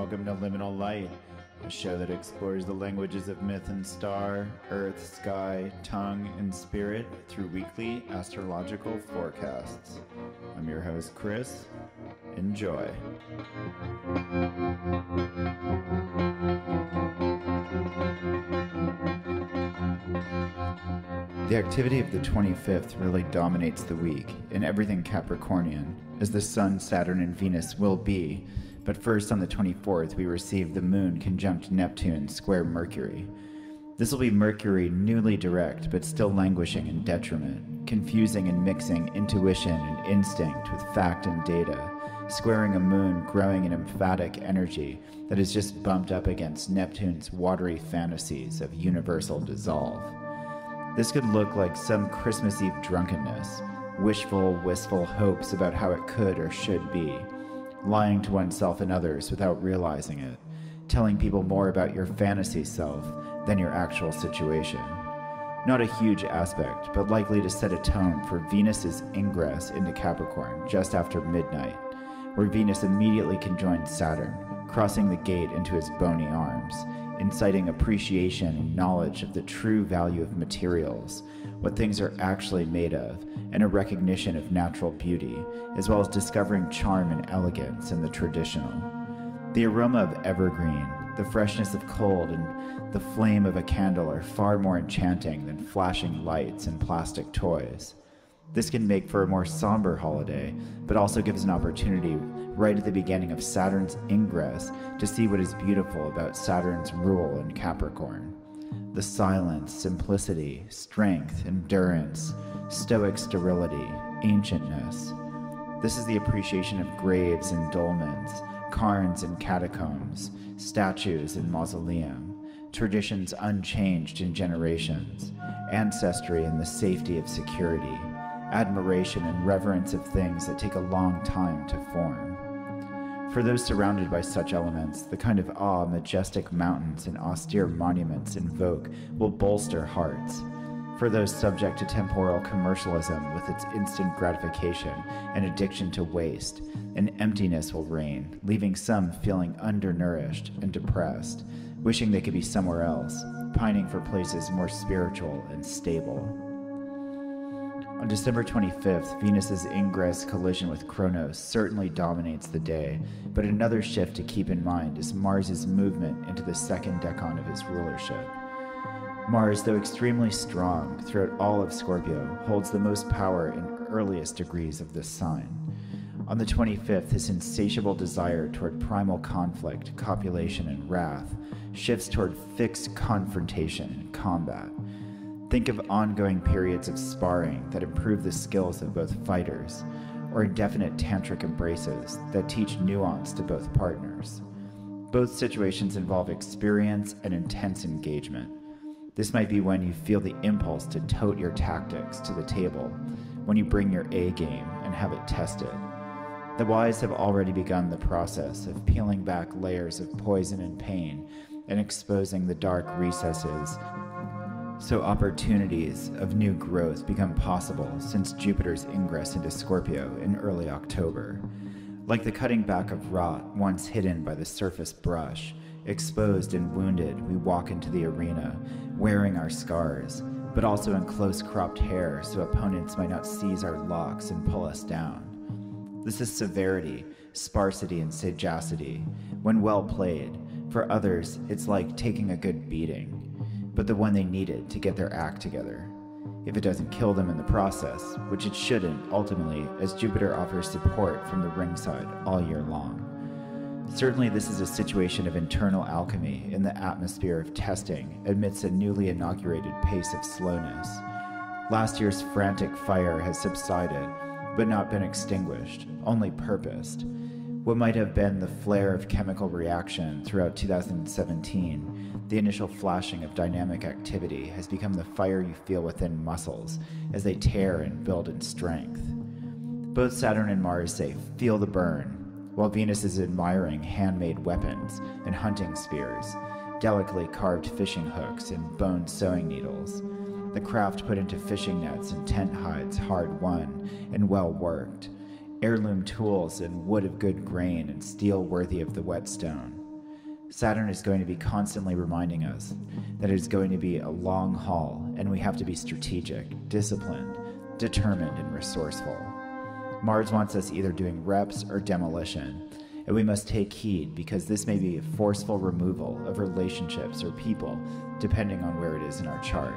welcome to Liminal Light, a show that explores the languages of myth and star, earth, sky, tongue, and spirit through weekly astrological forecasts. I'm your host, Chris. Enjoy. The activity of the 25th really dominates the week in everything Capricornian, as the Sun, Saturn, and Venus will be. But first, on the 24th, we receive the Moon conjunct Neptune square Mercury. This will be Mercury newly direct, but still languishing in detriment, confusing and mixing intuition and instinct with fact and data, squaring a Moon growing in emphatic energy that is just bumped up against Neptune's watery fantasies of universal dissolve. This could look like some Christmas Eve drunkenness, wishful, wistful hopes about how it could or should be, lying to oneself and others without realizing it, telling people more about your fantasy self than your actual situation. Not a huge aspect, but likely to set a tone for Venus's ingress into Capricorn just after midnight, where Venus immediately conjoins Saturn, crossing the gate into his bony arms, inciting appreciation and knowledge of the true value of materials, what things are actually made of, and a recognition of natural beauty, as well as discovering charm and elegance in the traditional. The aroma of evergreen, the freshness of cold, and the flame of a candle are far more enchanting than flashing lights and plastic toys. This can make for a more somber holiday, but also gives an opportunity right at the beginning of Saturn's ingress to see what is beautiful about Saturn's rule in Capricorn. The silence, simplicity, strength, endurance, stoic sterility, ancientness. This is the appreciation of graves and dolmens, cairns and catacombs, statues and mausoleum, traditions unchanged in generations, ancestry and the safety of security, admiration and reverence of things that take a long time to form. For those surrounded by such elements, the kind of awe majestic mountains and austere monuments invoke will bolster hearts. For those subject to temporal commercialism with its instant gratification and addiction to waste, an emptiness will reign, leaving some feeling undernourished and depressed, wishing they could be somewhere else, pining for places more spiritual and stable. On December 25th, Venus's ingress collision with Kronos certainly dominates the day, but another shift to keep in mind is Mars's movement into the second decan of his rulership. Mars, though extremely strong throughout all of Scorpio, holds the most power in earliest degrees of this sign. On the 25th, his insatiable desire toward primal conflict, copulation, and wrath shifts toward fixed confrontation and combat. Think of ongoing periods of sparring that improve the skills of both fighters, or indefinite tantric embraces that teach nuance to both partners. Both situations involve experience and intense engagement. This might be when you feel the impulse to tote your tactics to the table, when you bring your A game and have it tested. The wise have already begun the process of peeling back layers of poison and pain and exposing the dark recesses, so opportunities of new growth become possible since Jupiter's ingress into Scorpio in early October. Like the cutting back of rot once hidden by the surface brush, exposed and wounded, we walk into the arena, wearing our scars, but also in close-cropped hair so opponents might not seize our locks and pull us down. This is severity, sparsity, and sagacity. When well played, for others, it's like taking a good beating, but the one they needed to get their act together. If it doesn't kill them in the process, which it shouldn't ultimately, as Jupiter offers support from the ringside all year long. Certainly this is a situation of internal alchemy in the atmosphere of testing amidst a newly inaugurated pace of slowness. Last year's frantic fire has subsided, but not been extinguished, only purposed. What might have been the flare of chemical reaction throughout 2017, the initial flashing of dynamic activity has become the fire you feel within muscles as they tear and build in strength. Both Saturn and Mars say, "Feel the burn," while Venus is admiring handmade weapons and hunting spears, delicately carved fishing hooks and bone sewing needles, the craft put into fishing nets and tent hides hard-won and well-worked, heirloom tools and wood of good grain and steel worthy of the whetstone. Saturn is going to be constantly reminding us that it is going to be a long haul, and we have to be strategic, disciplined, determined, and resourceful. Mars wants us either doing reps or demolition, and we must take heed because this may be a forceful removal of relationships or people, depending on where it is in our chart.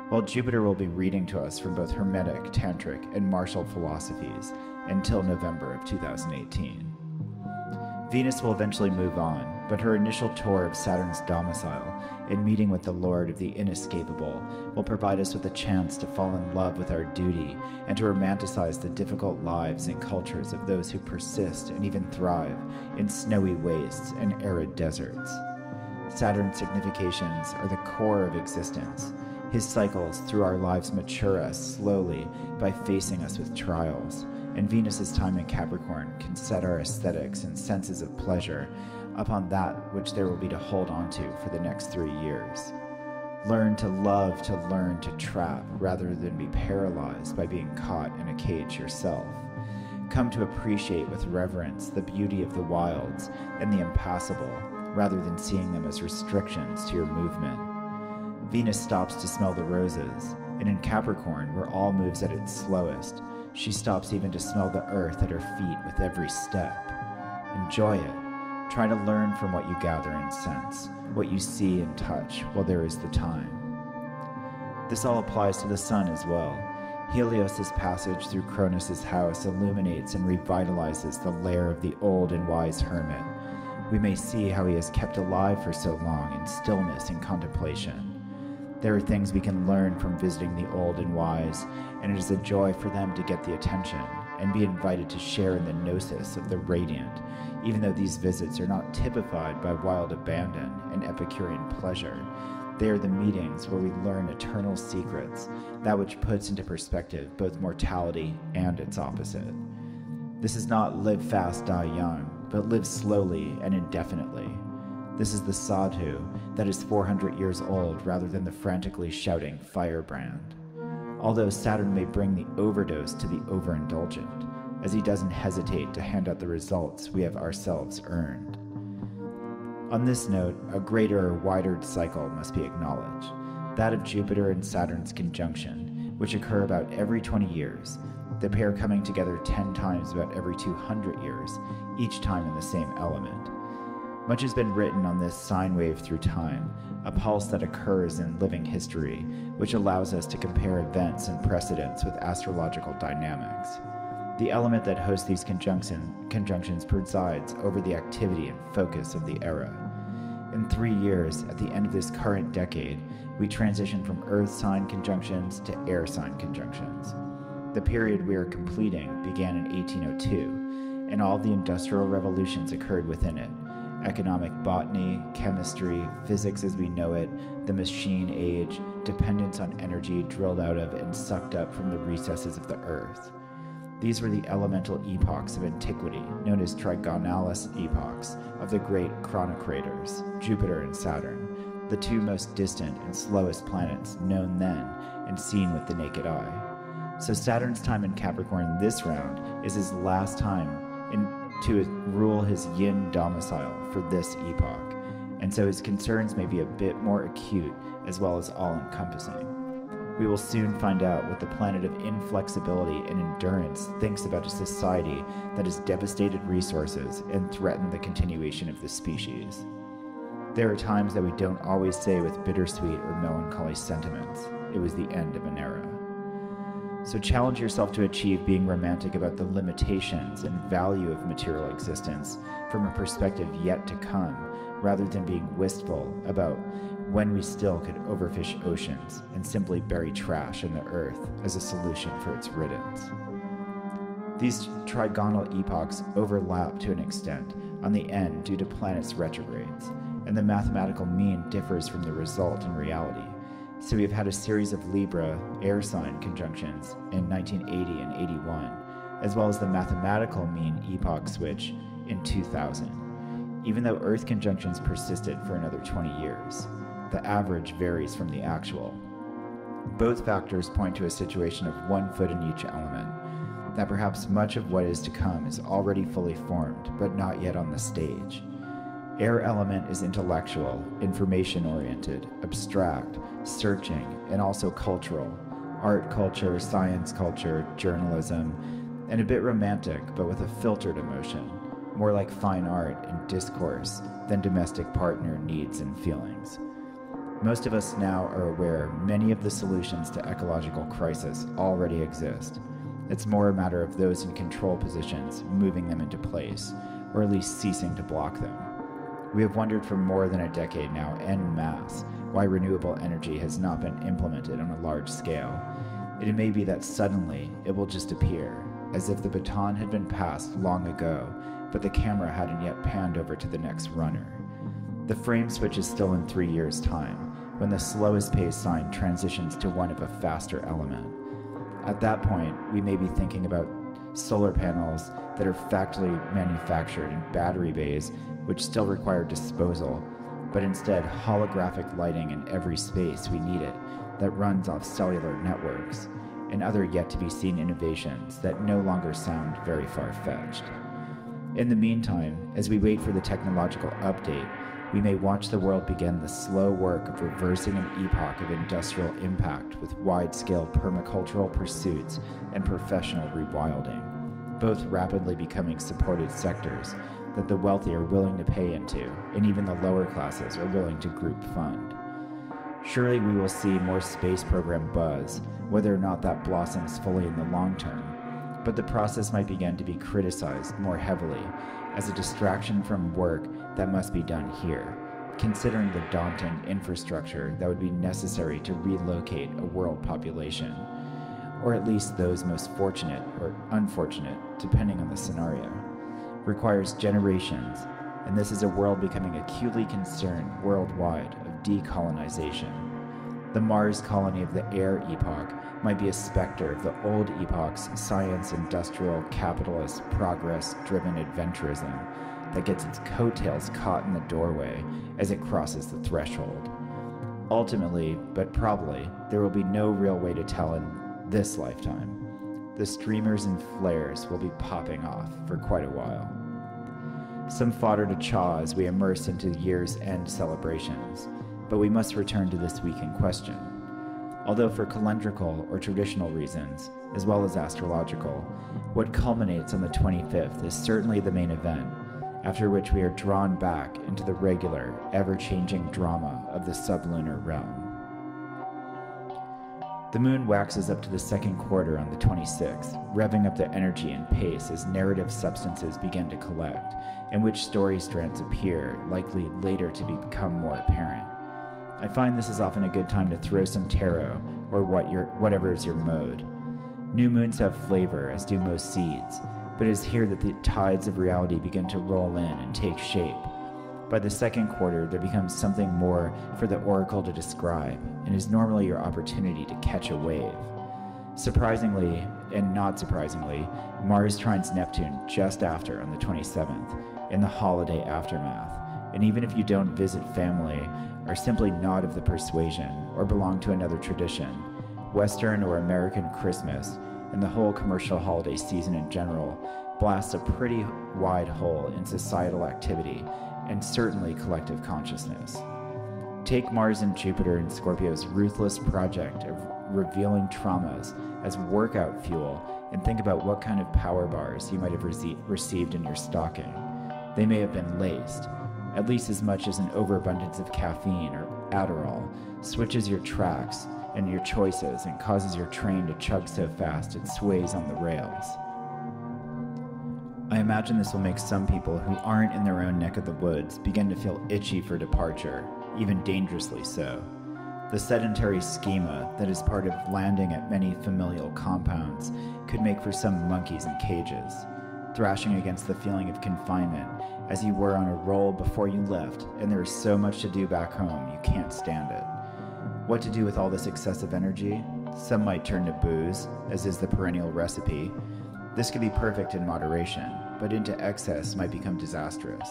While Jupiter will be reading to us from both Hermetic, Tantric, and martial philosophies until November of 2018. Venus will eventually move on, but her initial tour of Saturn's domicile and meeting with the Lord of the Inescapable will provide us with a chance to fall in love with our duty and to romanticize the difficult lives and cultures of those who persist and even thrive in snowy wastes and arid deserts. Saturn's significations are the core of existence. His cycles through our lives mature us slowly by facing us with trials, and Venus's time in Capricorn can set our aesthetics and senses of pleasure upon that which there will be to hold on to for the next 3 years. Learn to love to learn to trap rather than be paralyzed by being caught in a cage yourself. Come to appreciate with reverence the beauty of the wilds and the impassable rather than seeing them as restrictions to your movement. Venus stops to smell the roses, and in Capricorn, where all moves at its slowest, she stops even to smell the earth at her feet with every step. Enjoy it. Try to learn from what you gather and sense, what you see and touch while there is the time. This all applies to the sun as well. Helios' passage through Cronus' house illuminates and revitalizes the lair of the old and wise hermit. We may see how he is kept alive for so long in stillness and contemplation. There are things we can learn from visiting the old and wise, and it is a joy for them to get the attention and be invited to share in the gnosis of the radiant, even though these visits are not typified by wild abandon and Epicurean pleasure. They are the meetings where we learn eternal secrets, that which puts into perspective both mortality and its opposite. This is not live fast, die young, but live slowly and indefinitely. This is the sadhu that is 400 years old rather than the frantically shouting firebrand. Although Saturn may bring the overdose to the overindulgent, as he doesn't hesitate to hand out the results we have ourselves earned. On this note, a greater or wider cycle must be acknowledged, that of Jupiter and Saturn's conjunction, which occur about every 20 years, the pair coming together 10 times about every 200 years, each time in the same element. Much has been written on this sine wave through time, a pulse that occurs in living history, which allows us to compare events and precedents with astrological dynamics. The element that hosts these conjunctions presides over the activity and focus of the era. In 3 years, at the end of this current decade, we transition from earth sign conjunctions to air sign conjunctions. The period we are completing began in 1802, and all the industrial revolutions occurred within it. Economic botany, chemistry, physics as we know it, the machine age, dependence on energy drilled out of and sucked up from the recesses of the earth. These were the elemental epochs of antiquity, known as trigonalis epochs, of the great chronocrators, Jupiter and Saturn, the two most distant and slowest planets known then and seen with the naked eye. So Saturn's time in Capricorn this round is his last time to rule his yin domicile for this epoch, and so his concerns may be a bit more acute as well as all-encompassing. We will soon find out what the planet of inflexibility and endurance thinks about a society that has devastated resources and threatened the continuation of the species. There are times that we don't always say with bittersweet or melancholy sentiments, it was the end of an era. So challenge yourself to achieve being romantic about the limitations and value of material existence from a perspective yet to come, rather than being wistful about when we still could overfish oceans and simply bury trash in the earth as a solution for its riddance. These trigonal epochs overlap to an extent on the end due to planets' retrogrades, and the mathematical mean differs from the result in reality. So we've had a series of Libra air sign conjunctions in 1980 and 81, as well as the mathematical mean epoch switch in 2000. Even though Earth conjunctions persisted for another 20 years, the average varies from the actual. Both factors point to a situation of 1 foot in each element, that perhaps much of what is to come is already fully formed, but not yet on the stage. Air element is intellectual, information-oriented, abstract, searching, and also cultural. Art culture, science culture, journalism, and a bit romantic, but with a filtered emotion, more like fine art and discourse than domestic partner needs and feelings. Most of us now are aware many of the solutions to ecological crisis already exist. It's more a matter of those in control positions moving them into place, or at least ceasing to block them. We have wondered for more than a decade now, en masse, why renewable energy has not been implemented on a large scale. It may be that suddenly it will just appear, as if the baton had been passed long ago, but the camera hadn't yet panned over to the next runner. The frame switch is still in 3 years' time, when the slowest paced sign transitions to one of a faster element. At that point, we may be thinking about solar panels that are factory manufactured in battery bays, which still require disposal, but instead holographic lighting in every space we need it that runs off cellular networks, and other yet-to-be-seen innovations that no longer sound very far-fetched. In the meantime, as we wait for the technological update, we may watch the world begin the slow work of reversing an epoch of industrial impact with wide-scale permacultural pursuits and professional rewilding, both rapidly becoming supported sectors that the wealthy are willing to pay into, and even the lower classes are willing to group fund. Surely we will see more space program buzz, whether or not that blossoms fully in the long term, but the process might begin to be criticized more heavily as a distraction from work that must be done here, considering the daunting infrastructure that would be necessary to relocate a world population, or at least those most fortunate or unfortunate, depending on the scenario, requires generations, and this is a world becoming acutely concerned worldwide of decolonization. The Mars colony of the air epoch might be a specter of the old epoch's science, industrial, capitalist, progress-driven adventurism that gets its coattails caught in the doorway as it crosses the threshold. Ultimately, but probably, there will be no real way to tell in this lifetime. The streamers and flares will be popping off for quite a while. Some fodder to chaw as we immerse into year's end celebrations, but we must return to this week in question. Although for calendrical or traditional reasons, as well as astrological, what culminates on the 25th is certainly the main event, after which we are drawn back into the regular, ever-changing drama of the sublunar realm. The moon waxes up to the second quarter on the 26th, revving up the energy and pace as narrative substances begin to collect, and which story strands appear, likely later to become more apparent. I find this is often a good time to throw some tarot, or whatever is your mode. New moons have flavor, as do most seeds, but it is here that the tides of reality begin to roll in and take shape. By the second quarter, there becomes something more for the oracle to describe, and is normally your opportunity to catch a wave. Surprisingly, and not surprisingly, Mars trines Neptune just after on the 27th, in the holiday aftermath, and even if you don't visit family, are simply not of the persuasion, or belong to another tradition, Western or American Christmas, and the whole commercial holiday season in general, blasts a pretty wide hole in societal activity, and certainly collective consciousness. Take Mars and Jupiter in Scorpio's ruthless project of revealing traumas as workout fuel, and think about what kind of power bars you might have received in your stocking. They may have been laced, at least as much as an overabundance of caffeine or Adderall switches your tracks and your choices and causes your train to chug so fast it sways on the rails. I imagine this will make some people who aren't in their own neck of the woods begin to feel itchy for departure, even dangerously so. The sedentary schema that is part of landing at many familial compounds could make for some monkeys in cages, thrashing against the feeling of confinement as you were on a roll before you left, and there is so much to do back home you can't stand it. What to do with all this excessive energy? Some might turn to booze, as is the perennial recipe. This could be perfect in moderation, but into excess might become disastrous.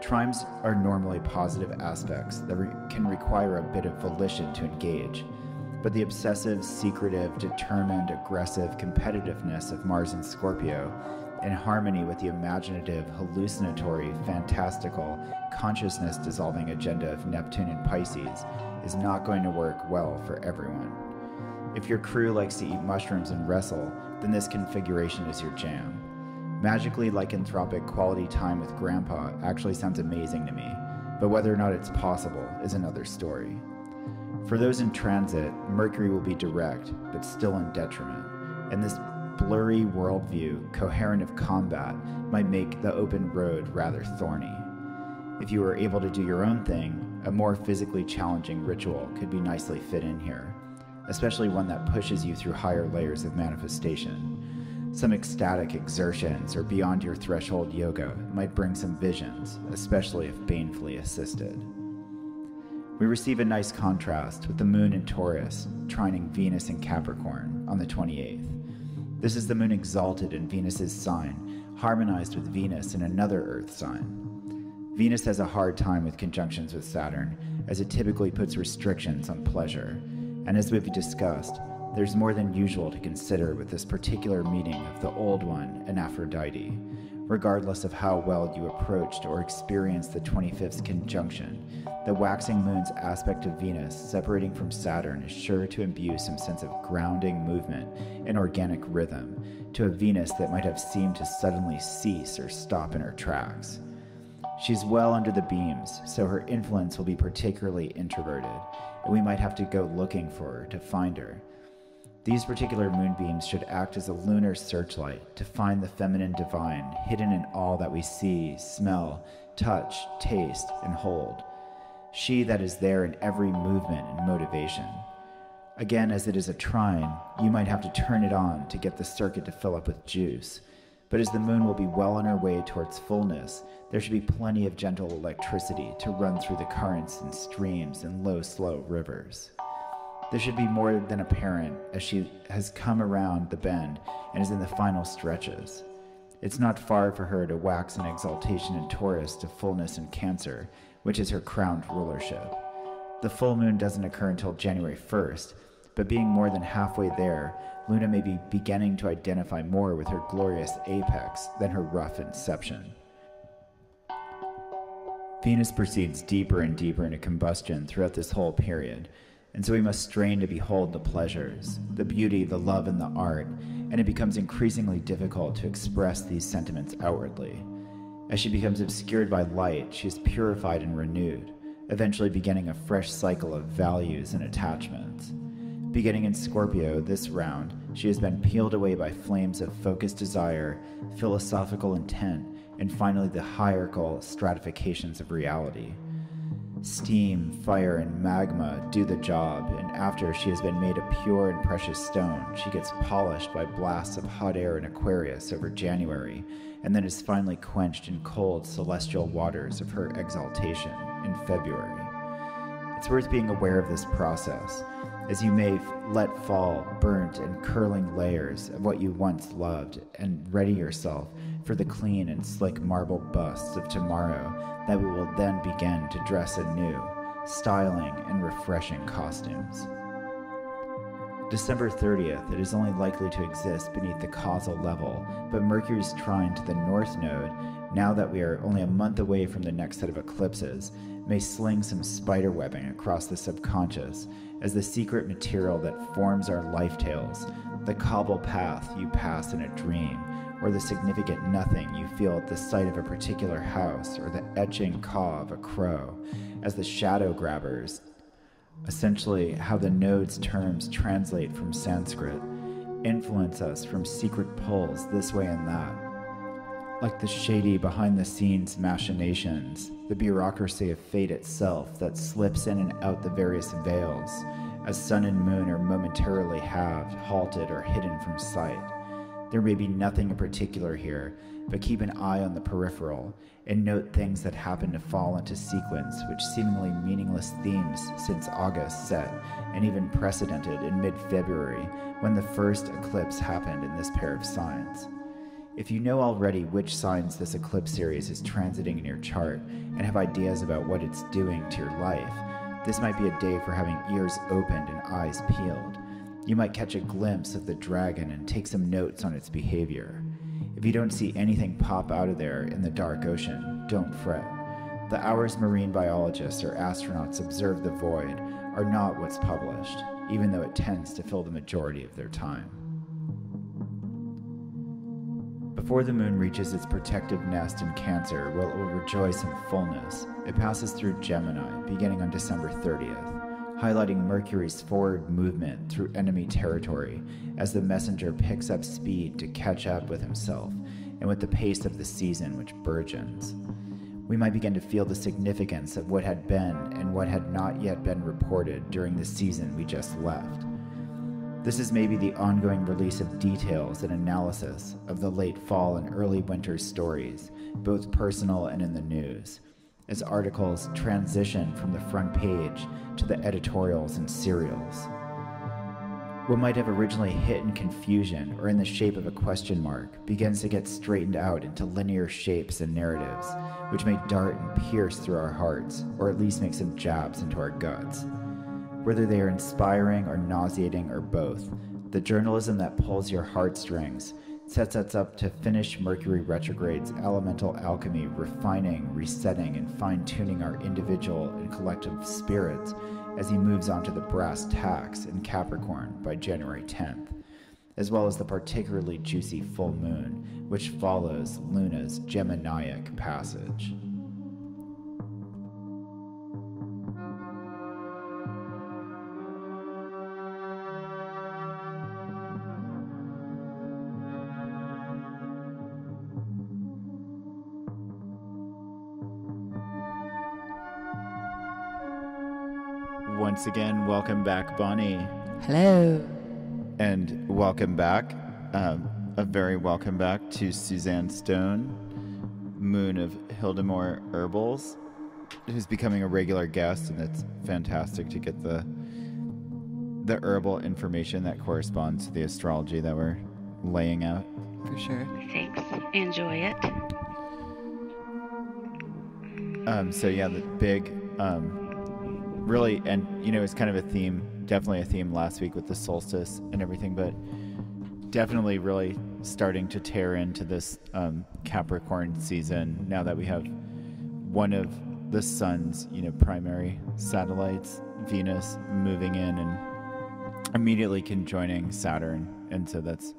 Trimes are normally positive aspects that can require a bit of volition to engage, but the obsessive, secretive, determined, aggressive competitiveness of Mars in Scorpio in harmony with the imaginative, hallucinatory, fantastical, consciousness-dissolving agenda of Neptune and Pisces, is not going to work well for everyone. If your crew likes to eat mushrooms and wrestle, then this configuration is your jam. Magically lycanthropic quality time with Grandpa actually sounds amazing to me, but whether or not it's possible is another story. For those in transit, Mercury will be direct, but still in detriment, and this blurry worldview, coherent of combat, might make the open road rather thorny. If you are able to do your own thing, a more physically challenging ritual could be nicely fit in here, especially one that pushes you through higher layers of manifestation. Some ecstatic exertions or beyond your threshold yoga might bring some visions, especially if banefully assisted. We receive a nice contrast with the moon in Taurus trining Venus in Capricorn on the 28th. This is the moon exalted in Venus's sign, harmonized with Venus in another Earth sign. Venus has a hard time with conjunctions with Saturn, as it typically puts restrictions on pleasure, and as we've discussed, there's more than usual to consider with this particular meeting of the Old One and Aphrodite, regardless of how well you approached or experienced the 25th conjunction. The waxing moon's aspect of Venus separating from Saturn is sure to imbue some sense of grounding movement and organic rhythm to a Venus that might have seemed to suddenly cease or stop in her tracks. She's well under the beams, so her influence will be particularly introverted, and we might have to go looking for her to find her. These particular moonbeams should act as a lunar searchlight to find the feminine divine hidden in all that we see, smell, touch, taste, and hold. She that is there in every movement and motivation. Again, as it is a trine, you might have to turn it on to get the circuit to fill up with juice. But as the moon will be well on her way towards fullness, there should be plenty of gentle electricity to run through the currents and streams and low, slow rivers. This should be more than apparent as she has come around the bend and is in the final stretches. It's not far for her to wax an exaltation in Taurus to fullness in Cancer, which is her crowned rulership. The full moon doesn't occur until January 1st, but being more than halfway there, Luna may be beginning to identify more with her glorious apex than her rough inception. Venus proceeds deeper and deeper into combustion throughout this whole period, and so we must strain to behold the pleasures, the beauty, the love, and the art, and it becomes increasingly difficult to express these sentiments outwardly. As she becomes obscured by light, she is purified and renewed, eventually beginning a fresh cycle of values and attachments. Beginning in Scorpio this round, she has been peeled away by flames of focused desire, philosophical intent, and finally the hierarchical stratifications of reality. Steam, fire, and magma do the job, and after she has been made a pure and precious stone, she gets polished by blasts of hot air in Aquarius over January, and then is finally quenched in cold celestial waters of her exaltation in February. It's worth being aware of this process, as you may let fall burnt and curling layers of what you once loved and ready yourself for the clean and slick marble busts of tomorrow that we will then begin to dress anew, styling and refreshing costumes. December 30th, it is only likely to exist beneath the causal level, but Mercury's trine to the North Node, now that we are only a month away from the next set of eclipses, may sling some spider webbing across the subconscious as the secret material that forms our life tales, the cobble path you pass in a dream, or the significant nothing you feel at the sight of a particular house, or the etching caw of a crow, as the shadow grabbers, essentially how the node's terms translate from Sanskrit, influence us from secret pulls this way and that. Like the shady behind-the-scenes machinations, the bureaucracy of fate itself that slips in and out the various veils, as sun and moon are momentarily halved, halted, or hidden from sight. There may be nothing in particular here, but keep an eye on the peripheral, and note things that happen to fall into sequence which seemingly meaningless themes since August set, and even precedented in mid-February, when the first eclipse happened in this pair of signs. If you know already which signs this eclipse series is transiting in your chart, and have ideas about what it's doing to your life, this might be a day for having ears opened and eyes peeled. You might catch a glimpse of the dragon and take some notes on its behavior. If you don't see anything pop out of there in the dark ocean, don't fret. The hours marine biologists or astronauts observe the void are not what's published, even though it tends to fill the majority of their time. Before the moon reaches its protective nest in Cancer, where it will rejoice in fullness, it passes through Gemini, beginning on December 30th, highlighting Mercury's forward movement through enemy territory as the messenger picks up speed to catch up with himself and with the pace of the season which burgeons. We might begin to feel the significance of what had been and what had not yet been reported during the season we just left. This is maybe the ongoing release of details and analysis of the late fall and early winter stories, both personal and in the news, as articles transition from the front page to the editorials and serials. What might have originally hit in confusion or in the shape of a question mark begins to get straightened out into linear shapes and narratives, which may dart and pierce through our hearts, or at least make some jabs into our guts. Whether they are inspiring or nauseating or both, the journalism that pulls your heartstrings sets us up to finish Mercury retrograde's elemental alchemy, refining, resetting, and fine-tuning our individual and collective spirits as he moves on to the brass tacks in Capricorn by January 10th, as well as the particularly juicy full moon, which follows Luna's Geminiac passage. Once again, welcome back, Bonnie. Hello. And welcome back, a very welcome back to Suzanne Stone, Moon of Hyldemoer Herbals, who's becoming a regular guest, and it's fantastic to get the herbal information that corresponds to the astrology that we're laying out. For sure. Thanks. Enjoy it. So yeah, the big... really, and it's kind of a theme, definitely a theme last week with the solstice and everything, but definitely really starting to tear into this Capricorn season now that we have one of the sun's primary satellites, Venus, moving in and immediately conjoining Saturn, and so that's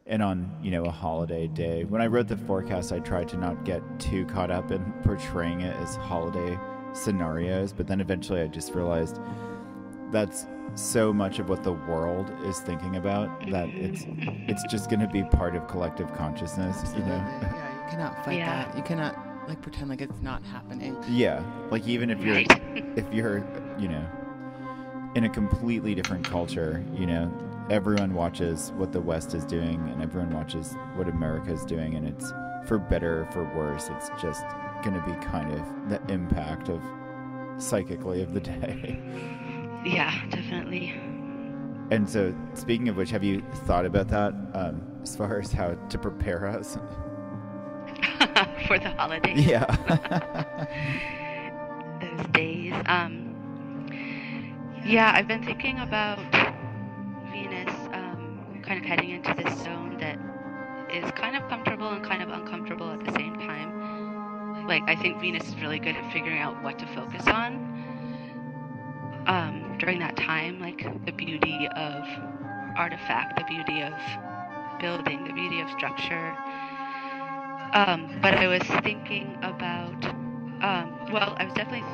on a holiday day. When I wrote the forecast, I tried to not get too caught up in portraying it as holiday scenarios, but then eventually I just realized that's so much of what the world is thinking about that it's just going to be part of collective consciousness. Yeah, you cannot fight that. You cannot pretend like it's not happening. Yeah, like even if you're if you're in a completely different culture, everyone watches what the West is doing and everyone watches what America is doing, and it's for better or for worse, it's just going to be kind of the impact of psychically of the day. Yeah, definitely. And so, speaking of which, have you thought about that as far as how to prepare us for the holidays? Yeah. Those days. Yeah, I've been thinking about Venus kind of heading into this zone that is kind of comfortable and kind of uncomfortable at the same time. Like, I think Venus is really good at figuring out what to focus on during that time, like the beauty of artifact, the beauty of building, the beauty of structure. But I was thinking about, I was definitely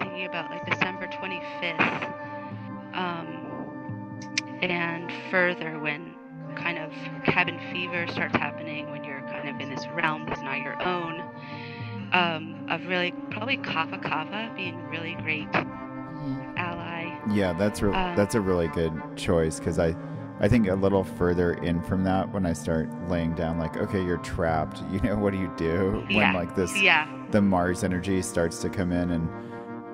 thinking about like December 25th and further, when kind of cabin fever starts happening, when you're kind of in this realm that's not your own, of really probably kava being a really great ally. Yeah, that's a really good choice, because I think a little further in from that, when I start laying down like, okay, you're trapped, what do you do when like this the Mars energy starts to come in, and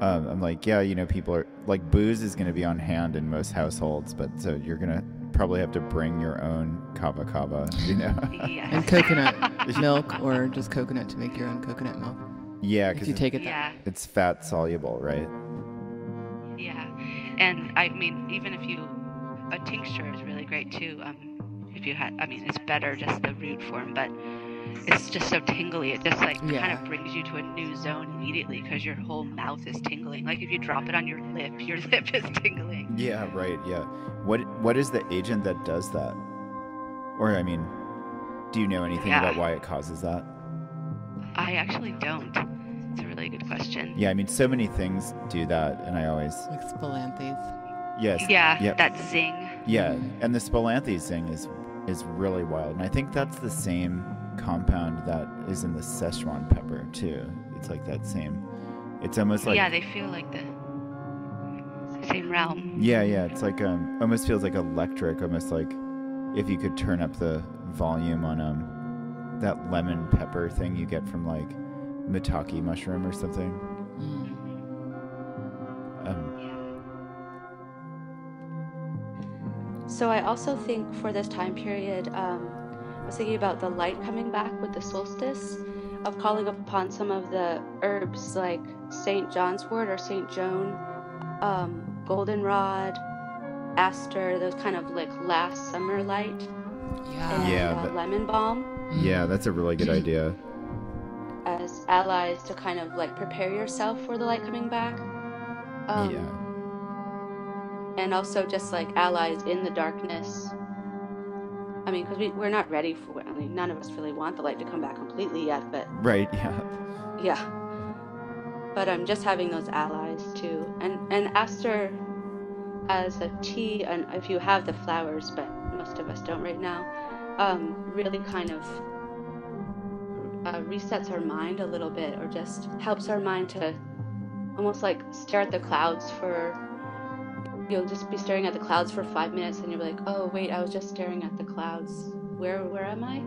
I'm like, people are like, booze is going to be on hand in most households, but so you're going to probably have to bring your own kava, Yes. And coconut milk, or just coconut to make your own coconut milk. Yeah, if you take it it's fat soluble, right? Yeah, and I mean, even if a tincture is really great too. if you had, I mean, it's better just the root form, but it's just so tingly. It just like kind of brings you to a new zone immediately because your whole mouth is tingling. Like if you drop it on your lip is tingling. Yeah, right. Yeah. What is the agent that does that? Or, I mean, do you know anything about why it causes that? I actually don't. It's a really good question. Yeah, I mean, so many things do that, and I always... Like spilanthes. Yes. Yeah, yep. that zing. Yeah, and the spilanthe zing is really wild. And I think that's the same compound that is in the Szechuan pepper, too. It's like that same... It's almost like... Yeah, they feel like the same realm. Yeah, it's like... almost feels like electric, almost like if you could turn up the volume on that lemon pepper thing you get from, like, maitake mushroom or something. So I also think for this time period, I was thinking about the light coming back with the solstice, of calling upon some of the herbs like St. John's wort or St. Joan, goldenrod, aster, those kind of like last summer light. And lemon balm. Yeah, that's a really good idea. As allies to kind of like prepare yourself for the light coming back. And also just like allies in the darkness. I mean, because we're not ready for it. I mean, none of us really want the light to come back completely yet, but... Right, yeah. Yeah. But I'm just having those allies too. And aster as a tea, and if you have the flowers, but most of us don't right now, really kind of resets our mind a little bit, or just helps our mind to almost like stare at the clouds for... You'll just be staring at the clouds for 5 minutes and you'll be like, oh wait, I was just staring at the clouds. Where am I?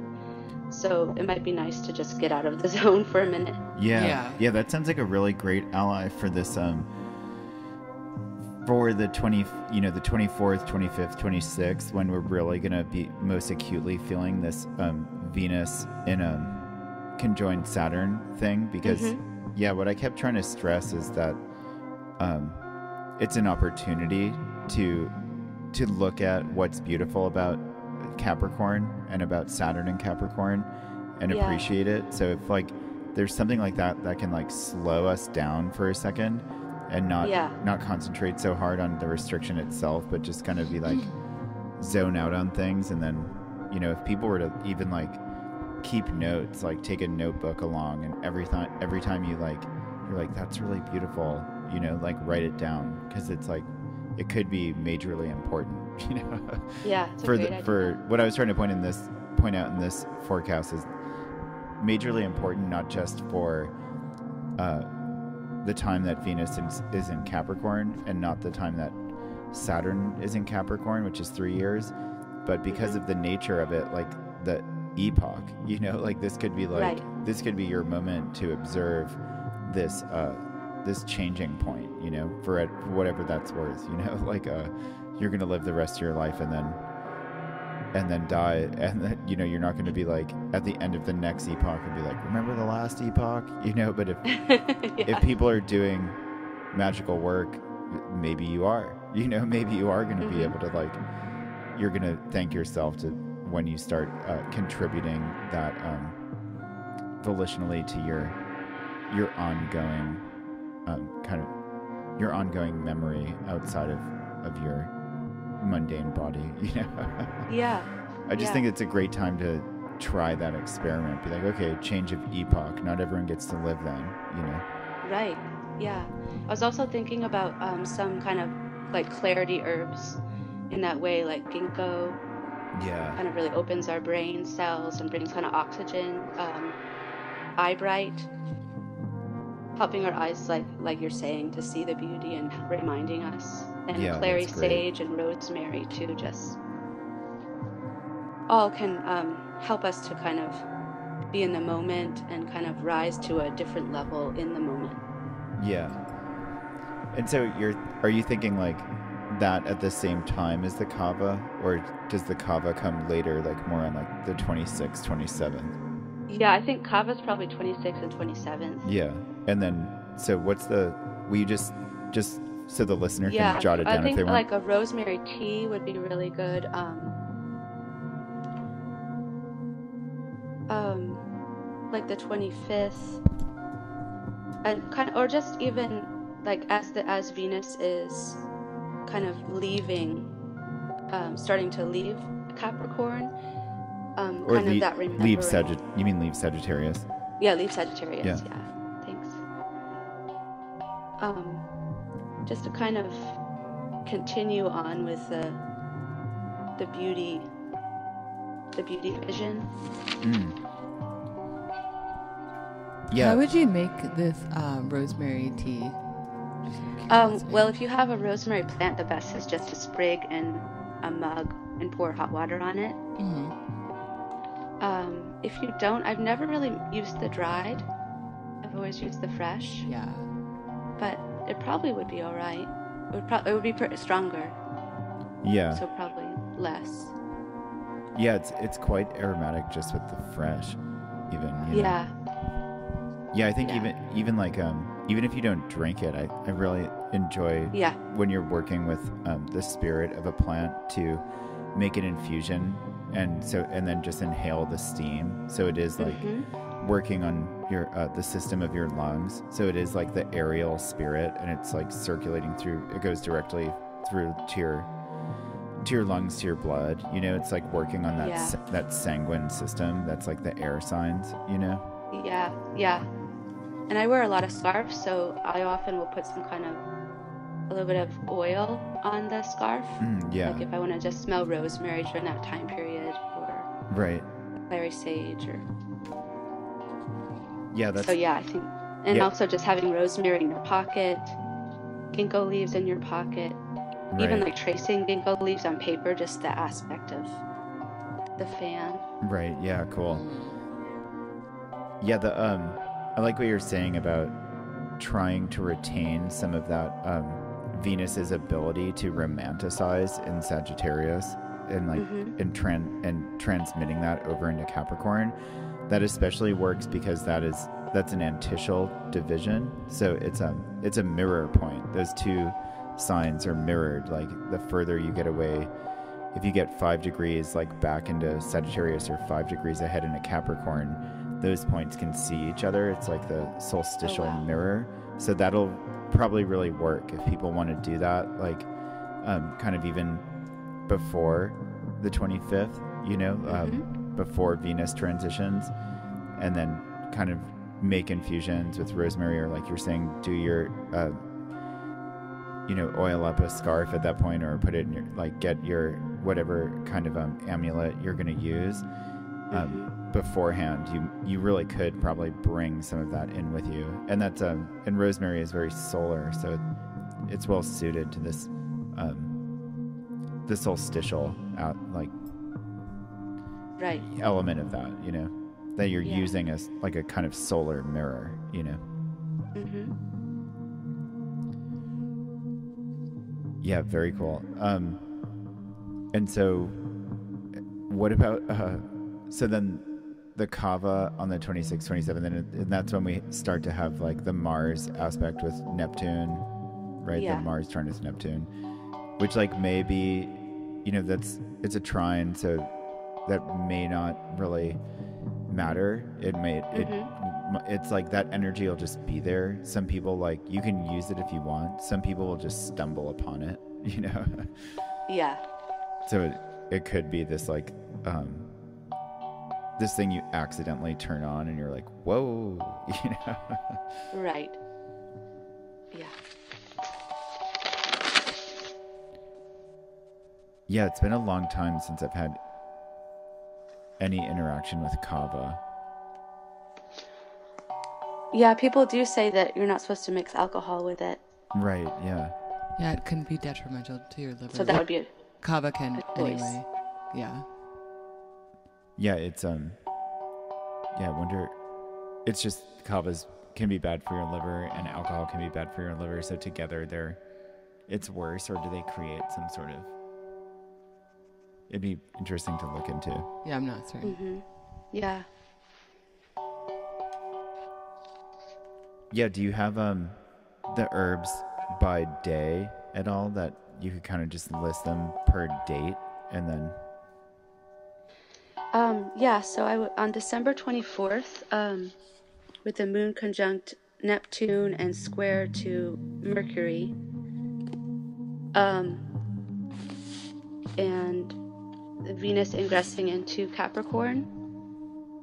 So it might be nice to just get out of the zone for a minute. Yeah, that sounds like a really great ally for this for the 24th, 25th, 26th, when we're really going to be most acutely feeling this Venus in a conjoined Saturn thing, because what I kept trying to stress is that it's an opportunity to look at what's beautiful about Capricorn and about Saturn and Capricorn and appreciate it. So if like there's something like that can like slow us down for a second and not concentrate so hard on the restriction itself, but just kind of be like zone out on things. And then, if people were to even like keep notes, like take a notebook along, and every time you're like, that's really beautiful, like write it down, because it's like it could be majorly important. It's a great idea. For what I was trying to point out in this forecast is majorly important, not just for the time that Venus is in Capricorn, and not the time that Saturn is in Capricorn, which is 3 years, but because of the nature of it, like the epoch, like this could be this could be your moment to observe this changing point, for whatever that's worth, like you're gonna live the rest of your life and then die, and then you're not going to be like at the end of the next epoch and be like, remember the last epoch, but if if people are doing magical work, maybe you are, maybe you are going to be able to, like, you're going to thank yourself to when you start contributing that volitionally to your ongoing kind of your ongoing memory outside of your mundane body, I just think it's a great time to try that experiment. Be like, okay, change of epoch, not everyone gets to live then, Right. I was also thinking about some kind of like clarity herbs in that way, like ginkgo. Kind of really opens our brain cells and brings kind of oxygen. Eye bright, helping our eyes, like you're saying, to see the beauty and reminding us. And clary sage and rosemary too, just all can help us to kind of be in the moment and kind of rise to a different level in the moment. And so are you thinking like that at the same time as the kava, or does the kava come later, like more on like the 26th, 27th? I think kava's probably 26th and 27th. And then so what's will you just so the listener can jot it down if they want? I think like a rosemary tea would be really good. like the 25th, and kind of, or just even like as Venus is kind of leaving, starting to leave Capricorn, or kind of that remembering. You mean leave Sagittarius? Yeah, leave Sagittarius. Yeah. Thanks. Just to kind of continue on with the beauty vision. Yeah. How would you make this rosemary tea? Well, if you have a rosemary plant, the best is just to sprig in a mug and pour hot water on it. If you don't, I've never really used the dried. I've always used the fresh. Yeah. But it probably would be all right. It would be stronger. Yeah. So probably less. Yeah, it's quite aromatic just with the fresh, even. You know? Yeah, I think even like even if you don't drink it, I really enjoy when you're working with the spirit of a plant to make an infusion and then just inhale the steam. So it is like working on your the system of your lungs. So it is like the aerial spirit, and it's like circulating through. It goes directly through to your lungs, to your blood. You know, it's like working on that sanguine system. That's like the air signs. You know. Yeah. And I wear a lot of scarves, so I often will put a little bit of oil on the scarf. Like if I want to just smell rosemary during that time period, or clary sage, or. Yeah, that's. So I think, and also just having rosemary in your pocket, ginkgo leaves in your pocket, even like tracing ginkgo leaves on paper, just the aspect of the fan. Right. Yeah. Cool. Yeah. I like what you're saying about trying to retain some of that Venus's ability to romanticize in Sagittarius, and like and transmitting that over into Capricorn. That especially works because that's an antitial division. So it's a mirror point. Those two signs are mirrored. Like the further you get away, if you get 5 degrees like back into Sagittarius or 5 degrees ahead into Capricorn, those points can see each other. It's like the solstitial mirror. So that'll probably really work if people want to do that, like kind of even before the 25th, you know, before Venus transitions, and then kind of make infusions with rosemary, or like you're saying, do your, oil up a scarf at that point, or put it in your, like get your whatever kind of amulet you're going to use. Beforehand, you really could probably bring some of that in with you, and that's and rosemary is very solar, so it's well suited to this the solstitial element of that, you know, that you're using as like a kind of solar mirror, you know. Yeah, very cool. And so what about so then the kava on the 26th, 27th, and that's when we start to have like the Mars aspect with Neptune, right? The Mars trine Neptune, which like maybe, you know, it's a trine, so that may not really matter. It's like that energy will just be there. Some people, like, you can use it if you want. Some people will just stumble upon it, you know? Yeah. So it could be this like this thing you accidentally turn on and you're like, whoa, you know? Right. Yeah. Yeah, it's been a long time since I've had any interaction with kava. Yeah, people do say that you're not supposed to mix alcohol with it. Right, yeah. Yeah, it can be detrimental to your liver. So that would be kava can anyway. Yeah. Yeah, it's I wonder, it's just kavas can be bad for your liver and alcohol can be bad for your liver, so together it's worse, or do they create some sort of, it'd be interesting to look into. Yeah, I'm not certain. Yeah. Yeah, do you have the herbs by day at all, that you could kind of just list them per date and then? Yeah, so on December 24th, with the moon conjunct Neptune and square to Mercury, and Venus ingressing into Capricorn,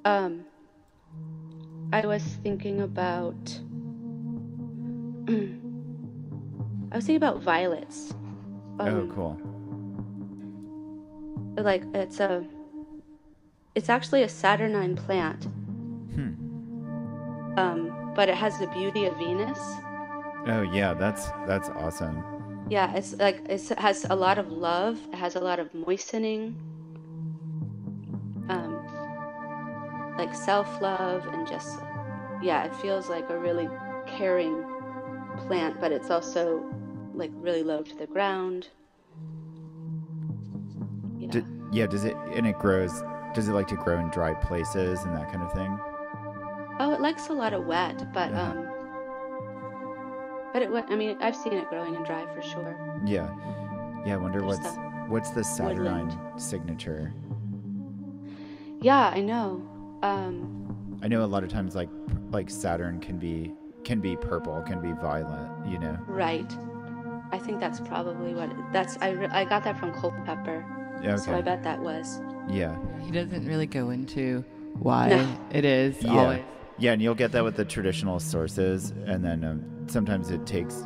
I was thinking about violets. Oh, cool. Like it's actually a Saturnine plant. But it has the beauty of Venus. Oh yeah, that's awesome. Yeah, it's like it has a lot of love. It has a lot of moistening, like self-love, and just it feels like a really caring plant. But it's also like really low to the ground. Yeah. Does it like to grow in dry places and that kind of thing? Oh, it likes a lot of wet, but I've seen it growing in dry for sure. Yeah. I wonder what's the Saturnine signature? Yeah, I know. I know a lot of times like Saturn can be purple, can be violet, you know. Right. I think that's probably what I got that from Culpeper. Okay. So I bet that was. Yeah. He doesn't really go into why it is always. Yeah, and you'll get that with the traditional sources, and then sometimes it takes,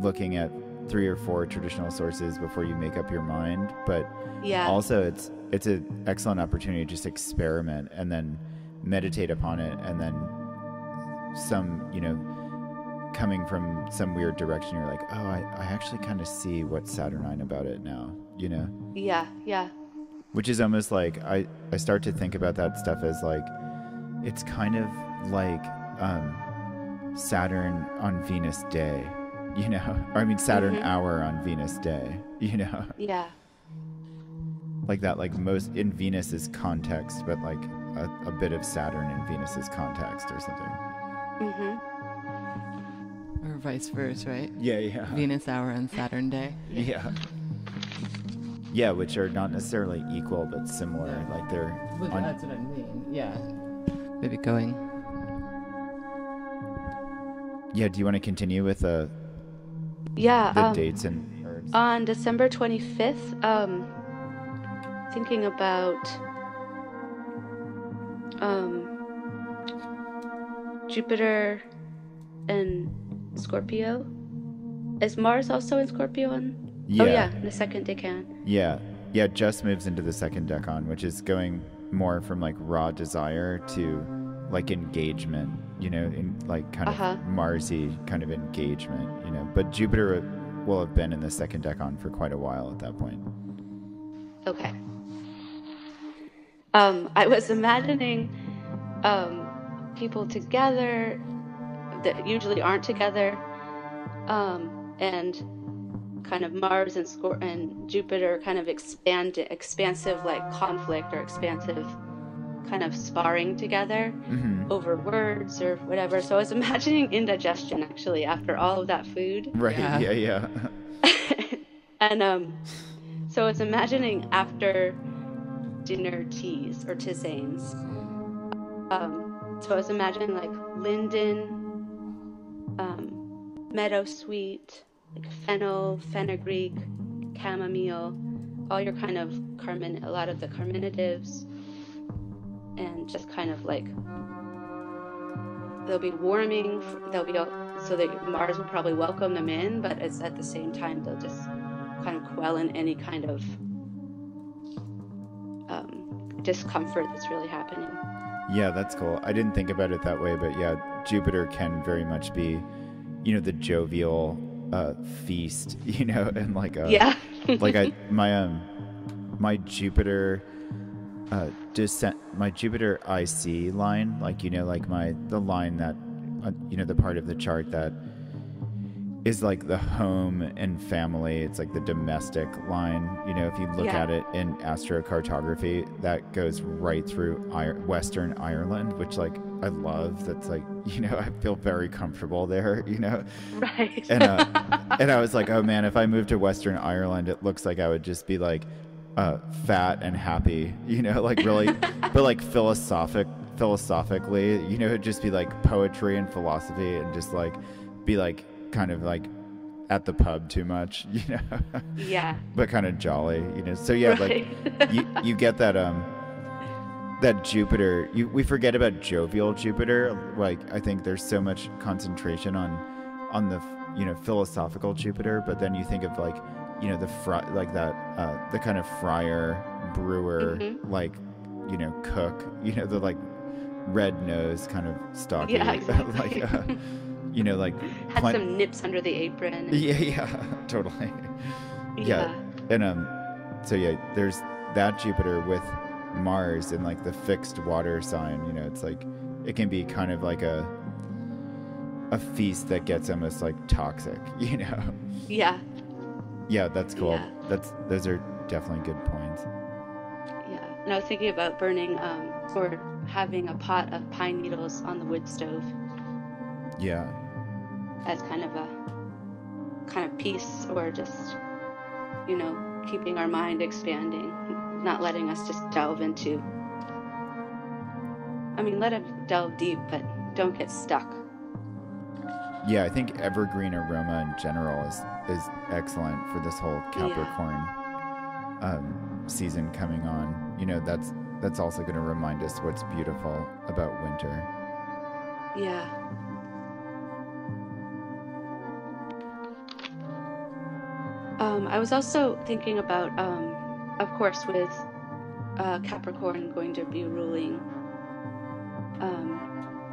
looking at 3 or 4 traditional sources before you make up your mind. But also it's an excellent opportunity to just experiment and then meditate upon it, and then some, coming from some weird direction, you're like, oh, I actually kind of see what's Saturnine about it now, Yeah. Which is almost like I start to think about that stuff as like, it's kind of like Saturn on Venus day, or I mean Saturn hour on Venus day, Yeah. Like that, like most in Venus's context, but like a bit of Saturn in Venus's context or something. Or vice versa, right? Yeah. Venus hour on Saturn day. Yeah, which are not necessarily equal, but similar. Like they're. That's what I mean. Yeah. Maybe going. Yeah. Do you want to continue with the dates and herbs? On December 25th, thinking about Jupiter and Scorpio. Is Mars also in Scorpio? Yeah. Oh yeah, in the second decan. Yeah, just moves into the second decan, which is going more from like raw desire to like engagement, in like kind of Marsy kind of engagement, But Jupiter will have been in the second decan for quite a while at that point. Okay. I was imagining people together that usually aren't together, and kind of Mars and Jupiter kind of expansive like conflict or expansive kind of sparring together over words or whatever. So I was imagining indigestion actually after all of that food. Right. Yeah. And so I was imagining after dinner teas or tisanes. So I was imagining like linden, meadowsweet, like fennel, fenugreek, chamomile, all your kind of a lot of the carminatives, and just kind of like they'll be warming. So that Mars will probably welcome them in, but it's at the same time they'll just kind of quell in any kind of discomfort that's really happening. Yeah, that's cool. I didn't think about it that way, but yeah, Jupiter can very much be, the jovial feast, and like like my Jupiter my Jupiter IC line, like like the line that the part of the chart that is like the home and family. It's like the domestic line. If you look at it in astrocartography, that goes right through Western Ireland, which like I love. That's like, I feel very comfortable there, Right. And I was like, oh man, if I moved to Western Ireland, it looks like I would just be like fat and happy, like really, but like philosophically, it'd just be like poetry and philosophy, and just like be like kind of like at the pub too much, Yeah. but kind of jolly, So yeah, right. like you get that that Jupiter. We forget about jovial Jupiter. Like I think there's so much concentration on the philosophical Jupiter, but then you think of like the kind of friar brewer, like cook, the like red nose kind of stocky, Yeah, exactly. like like had some nips under the apron. Yeah, totally. Yeah. And so yeah, there's that Jupiter with Mars in like the fixed water sign. It's like it can be kind of like a feast that gets almost like toxic. Yeah. Yeah, that's cool. Yeah. Those are definitely good points. Yeah, and I was thinking about burning or having a pot of pine needles on the wood stove. Yeah. As kind of peace, or just keeping our mind expanding, not letting us just delve into. I mean, let it delve deep, but don't get stuck. Yeah, I think evergreen aroma in general is excellent for this whole Capricorn season coming on. That's also going to remind us what's beautiful about winter. Yeah. I was also thinking about, of course, with Capricorn going to be ruling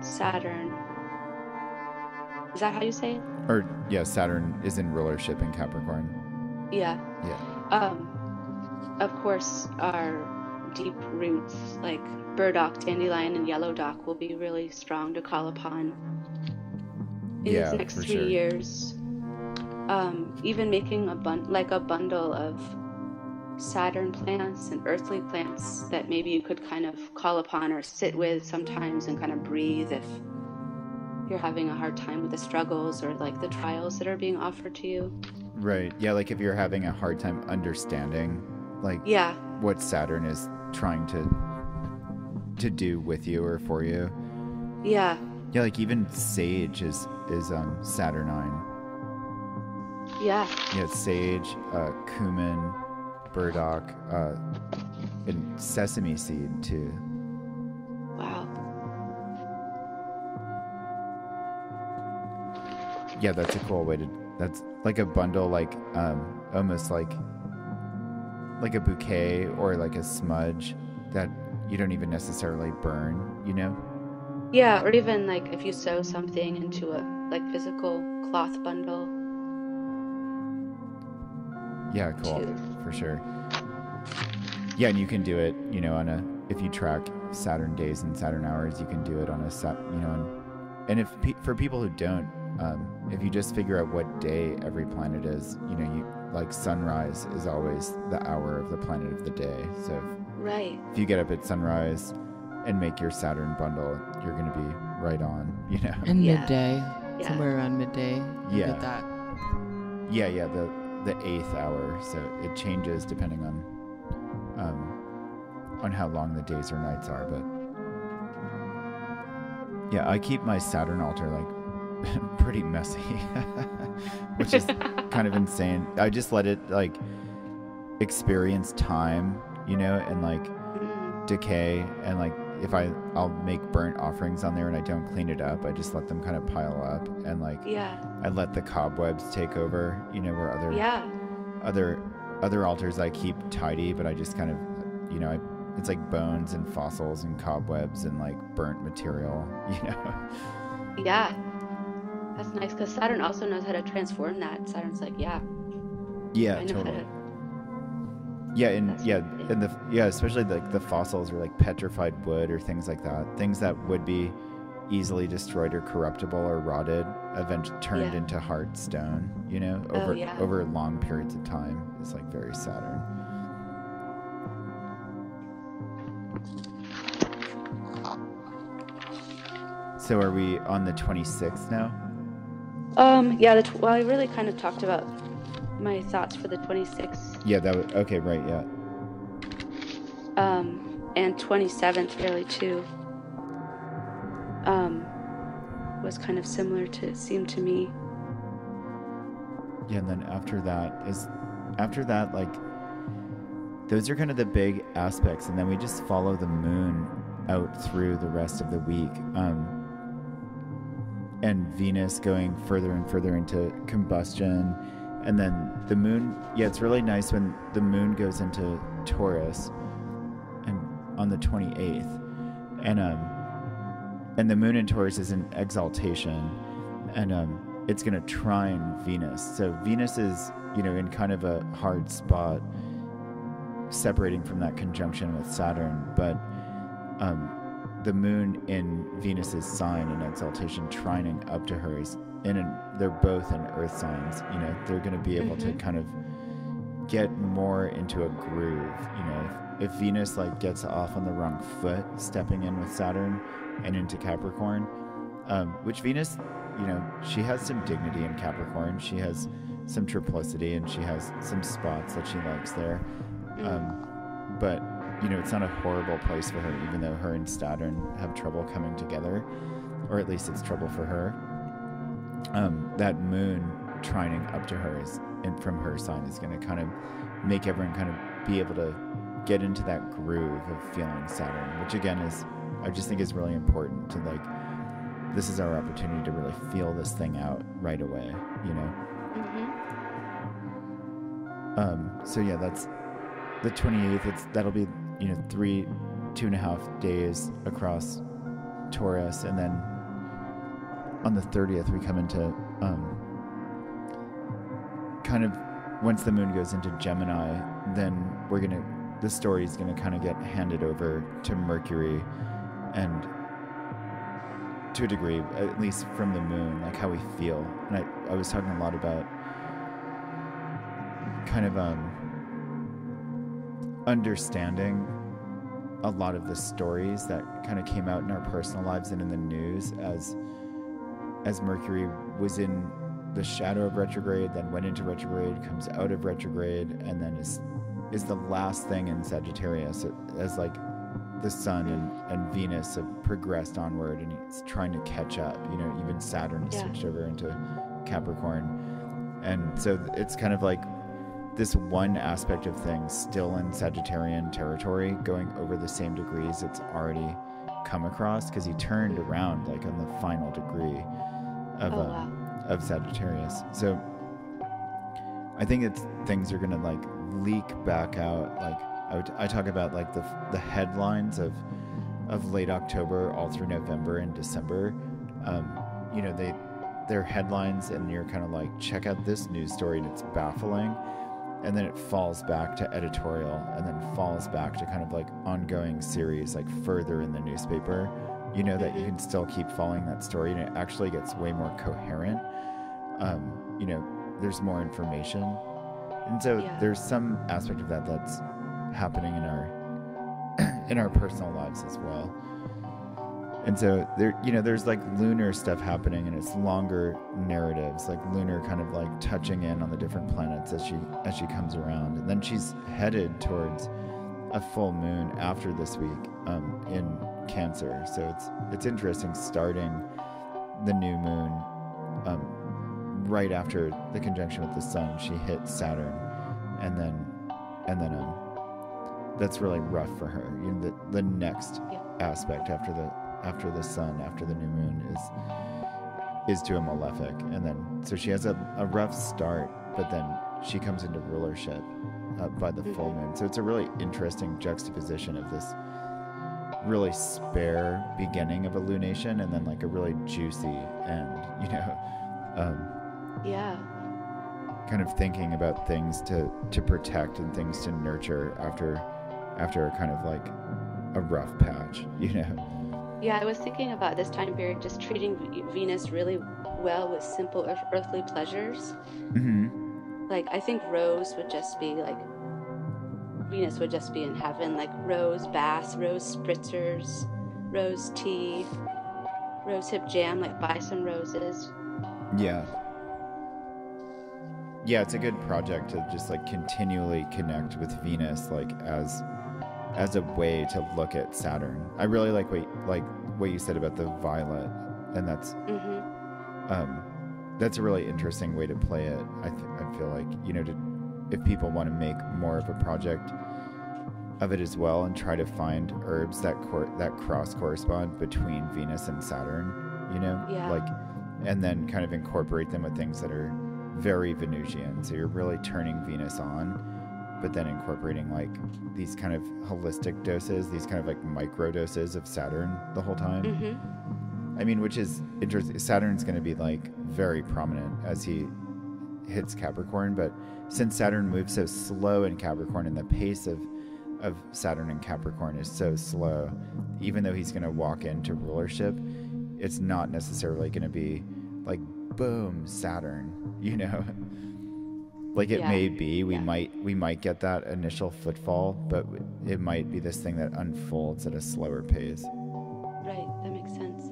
Saturn. Is that how you say it? Or yeah, Saturn is in rulership in Capricorn. Yeah. Yeah. Of course, our deep roots like burdock, dandelion, and yellow dock will be really strong to call upon in these next 3 years. Even making a bundle of Saturn plants and earthly plants that maybe you could kind of call upon or sit with sometimes and kind of breathe if you're having a hard time with the struggles or like the trials that are being offered to you. Right. Yeah, like if you're having a hard time understanding like what Saturn is trying to do with you or for you. Yeah. Yeah, like even sage is Saturnine. Yeah. Yeah, sage, cumin, burdock, and sesame seed too. Wow. Yeah, that's a cool way that's like a bundle, like almost like a bouquet or like a smudge that you don't even necessarily burn, Yeah, or even like if you sew something into a like physical cloth bundle. Yeah, cool. Too. For sure. Yeah, and you can do it, if you track Saturn days and Saturn hours, you can do it on and for people who don't, if you just figure out what day every planet is, you like sunrise is always the hour of the planet of the day. So if you get up at sunrise and make your Saturn bundle, you're going to be right on, And midday, somewhere around midday. You get that. Yeah, the 8th hour. So it changes depending on how long the days or nights are. But yeah, I keep my Saturn altar like pretty messy, which is kind of insane. I just let it like experience time, and like decay, and like if I'll make burnt offerings on there and I don't clean it up, I just let them kind of pile up, and like I let the cobwebs take over, where other altars I keep tidy, but I just kind of it's like bones and fossils and cobwebs and like burnt material, Yeah. That's nice, because Saturn also knows how to transform that. Saturn's like, yeah, I know totally. how to. Especially like the fossils or like petrified wood or things like that. Things that would be easily destroyed or corruptible or rotted, eventually turned into hard stone. Over long periods of time. It's like very Saturn. So are we on the 26th now? I really kind of talked about my thoughts for the 26th. Yeah, that was okay, right, yeah. And 27th really too. Was kind of similar to, it seemed to me. Yeah, and then after that, like, those are kind of the big aspects, and then we just follow the moon out through the rest of the week. And Venus going further and further into combustion, and then the moon. Yeah, it's really nice when the moon goes into Taurus, and on the 28th, and the moon in Taurus is in exaltation, and it's going to trine Venus. So Venus is, in kind of a hard spot, separating from that conjunction with Saturn, but the moon in Venus's sign in exaltation trining up to her is they're both in earth signs. They're going to be able to kind of get more into a groove. If Venus like gets off on the wrong foot, stepping in with Saturn and into Capricorn, which Venus, she has some dignity in Capricorn. She has some triplicity, and she has some spots that she likes there. But it's not a horrible place for her, even though her and Saturn have trouble coming together, or at least it's trouble for her. That moon trining up to her and from her sign is going to kind of make everyone kind of be able to get into that groove of feeling Saturn, which again I just think is really important to, like, this is our opportunity to really feel this thing out right away, So yeah, that's the 28th. That'll be 2.5 days across Taurus, and then on the 30th we come into kind of, once the moon goes into Gemini, then the story is gonna kind of get handed over to Mercury, and to a degree, at least from the moon, like how we feel. And I was talking a lot about kind of understanding a lot of the stories that kind of came out in our personal lives and in the news as Mercury was in the shadow of retrograde, then went into retrograde, comes out of retrograde, and then is the last thing in Sagittarius, as like the Sun and Venus have progressed onward, and it's trying to catch up. Even Saturn has switched over into Capricorn, and so it's kind of like this one aspect of things still in Sagittarian territory, going over the same degrees it's already come across, because he turned around like on the final degree of Sagittarius. So I think things are gonna like leak back out. Like I talk about like the headlines of late October all through November and December. They're headlines, and you're kind of like, check out this news story, and it's baffling. And then it falls back to editorial, and then falls back to kind of like ongoing series, like further in the newspaper, that you can still keep following that story, and it actually gets way more coherent. There's more information. And so there's some aspect of that that's happening in our personal lives as well. And so there's like lunar stuff happening, and it's longer narratives, like lunar kind of like touching in on the different planets as she comes around. And then she's headed towards a full moon after this week in Cancer. So it's interesting starting the new moon right after the conjunction with the Sun. She hits Saturn, and then that's really rough for her. The next aspect after the Sun, after the new moon, is to a malefic, and then so she has a rough start, but then she comes into rulership by the full moon. So it's a really interesting juxtaposition of this really spare beginning of a lunation, and then like a really juicy end, kind of thinking about things to protect and things to nurture after a kind of like a rough patch, Yeah, I was thinking about this time period, just treating Venus really well with simple earthly pleasures. Like, I think Rose would just be like, Venus would just be in heaven, like rose baths, rose spritzers, rose tea, rose hip jam, like buy some roses. Yeah, it's a good project to just like continually connect with Venus, like as as a way to look at Saturn. I really like what you said about the violet, and that's a really interesting way to play it. I feel like, you know, if people want to make more of a project of it as well and try to find herbs that cross correspond between Venus and Saturn, you know, like, and then kind of incorporate them with things that are very Venusian. So you're really turning Venus on, but then incorporating like these kind of holistic doses, these kind of like micro doses of Saturn the whole time. I mean, which is interesting. Saturn's going to be like very prominent as he hits Capricorn, but since Saturn moves so slow in Capricorn and the pace of Saturn in Capricorn is so slow, even though he's going to walk into rulership, it's not necessarily going to be like, boom, Saturn, you know? Like it may be, we might get that initial footfall, but it might be this thing that unfolds at a slower pace. Right, that makes sense.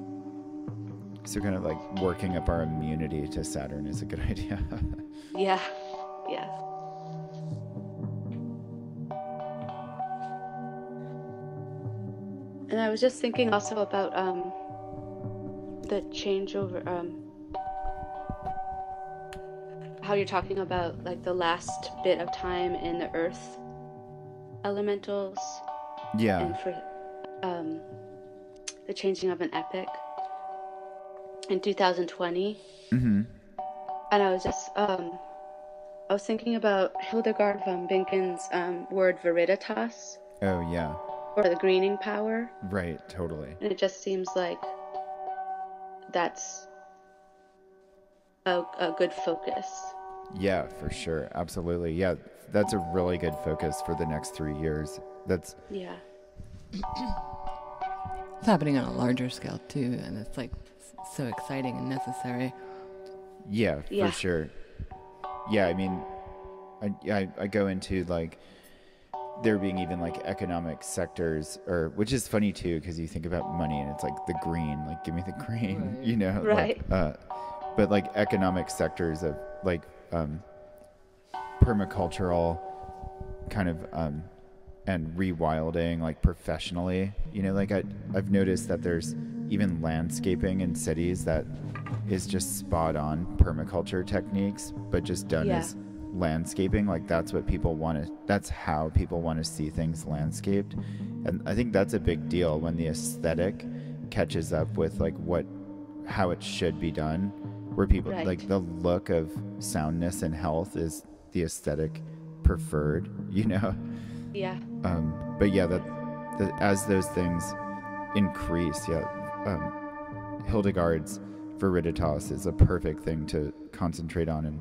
So kind of like working up our immunity to Saturn is a good idea. Yeah. And I was just thinking also about the changeover, how you're talking about like the last bit of time in the earth elementals. Yeah. And for the changing of an epic in 2020. And I was just I was thinking about Hildegard von Binken's word viriditas. Oh yeah. Or the greening power. Right, totally. And it just seems like that's a good focus. Yeah, for sure. Absolutely. Yeah, that's a really good focus for the next 3 years. That's... Yeah. It's happening on a larger scale, too, and it's, like, so exciting and necessary. Yeah, for sure. Yeah, I mean, I go into, like, there being even like economic sectors, or which is funny too, because you think about money and it's like the green, like give me the green, you know, right? Like, but like economic sectors of like permacultural kind of and rewilding, like professionally, you know, like I've noticed that there's even landscaping in cities that is just spot on permaculture techniques, but just done as landscaping. Like that's what people want to, that's how people want to see things landscaped. And I think that's a big deal when the aesthetic catches up with like how it should be done, where people like the look of soundness and health is the aesthetic preferred, you know? Yeah. But yeah, that as those things increase, Hildegard's viriditas is a perfect thing to concentrate on,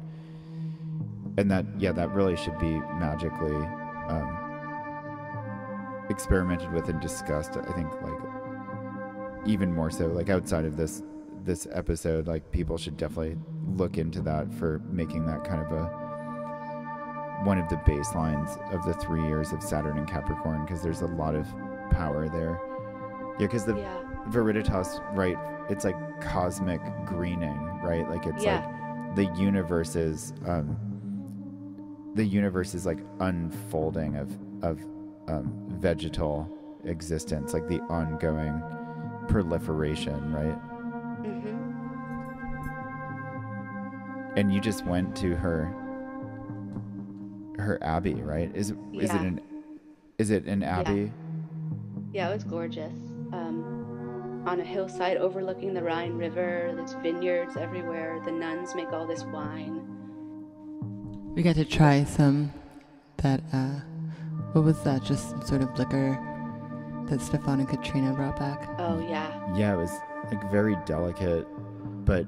and that really should be magically experimented with and discussed. I think like even more so, like outside of this episode, like people should definitely look into that for making that kind of one of the baselines of the 3 years of Saturn in Capricorn, because there's a lot of power there. Yeah, because the viriditas, right? It's like cosmic greening, right? Like it's like the universe is like unfolding of vegetal existence, like the ongoing proliferation, right? And you just went to her abbey, right? Is it an abbey? Yeah, it was gorgeous. On a hillside overlooking the Rhine River, there's vineyards everywhere. The nuns make all this wine. We got to try some what was that? Just some sort of liquor that Stefan and Katrina brought back. Oh yeah. Yeah, it was like very delicate, but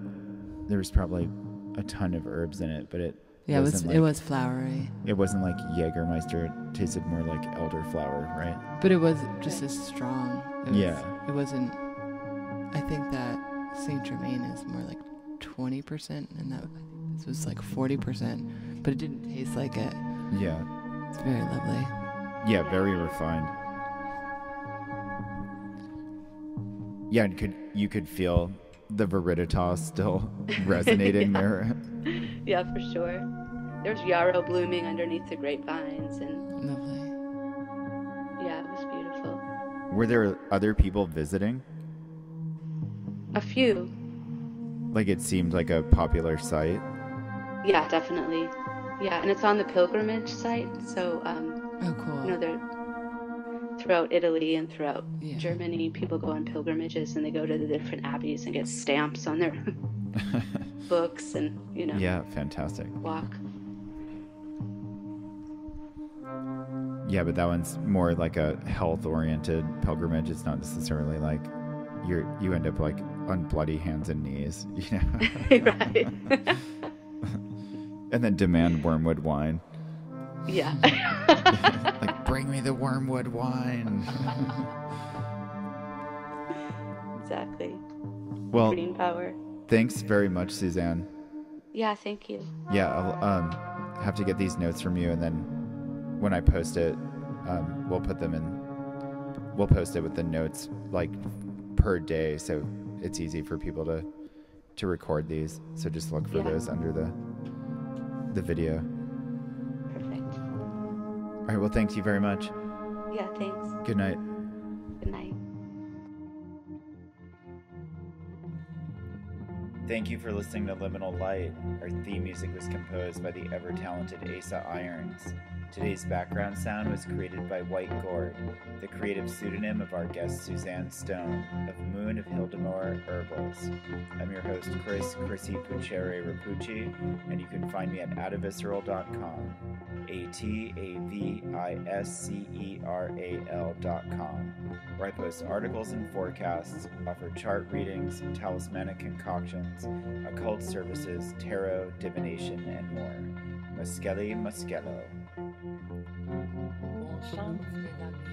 there was probably a ton of herbs in it, but it was flowery. It wasn't like Jägermeister. It tasted more like elderflower, right? But it was just as strong. It wasn't. I think that Saint Germain is more like 20%, and that this was like 40%. But it didn't taste like it. Yeah. It's very lovely. Yeah, very refined. Yeah, and you could feel the viriditas still resonating there. Yeah, for sure. There's yarrow blooming underneath the grapevines, and lovely. Yeah, it was Were there other people visiting? A few. Like it seemed like a popular site? Yeah, definitely. Yeah, and it's on the pilgrimage site, so oh, cool. You know, they're throughout Italy and throughout Germany, people go on pilgrimages and they go to the different abbeys and get stamps on their books and, you know. Yeah, fantastic. Walk. Yeah, but that one's more like a health-oriented pilgrimage. It's not necessarily like you end up like on bloody hands and knees, you know. Right. And then demand wormwood wine. Yeah. Like, bring me the wormwood wine. Exactly. Well, green power. Thanks very much, Suzanne. Yeah, thank you. Yeah, I'll have to get these notes from you, and then when I post it, we'll put them in. We'll post it with the notes like per day, so it's easy for people to record these. So just look for those under the video. Perfect. All right. Well, thank you very much. Yeah, thanks. Good night. Good night. Thank you for listening to Liminal Light. Our theme music was composed by the ever-talented Asa Irons. Today's background sound was created by White Gourd, the creative pseudonym of our guest Suzanne Stone of Moon of Hyldemoer Herbals. I'm your host Chrissy Puchere Rapucci, and you can find me at atavisceral.com, ATAVISCERAL.com, where I post articles and forecasts, offer chart readings, talismanic concoctions, occult services, tarot, divination, and more. Muskeli Muskello. Bonne chance, les amis.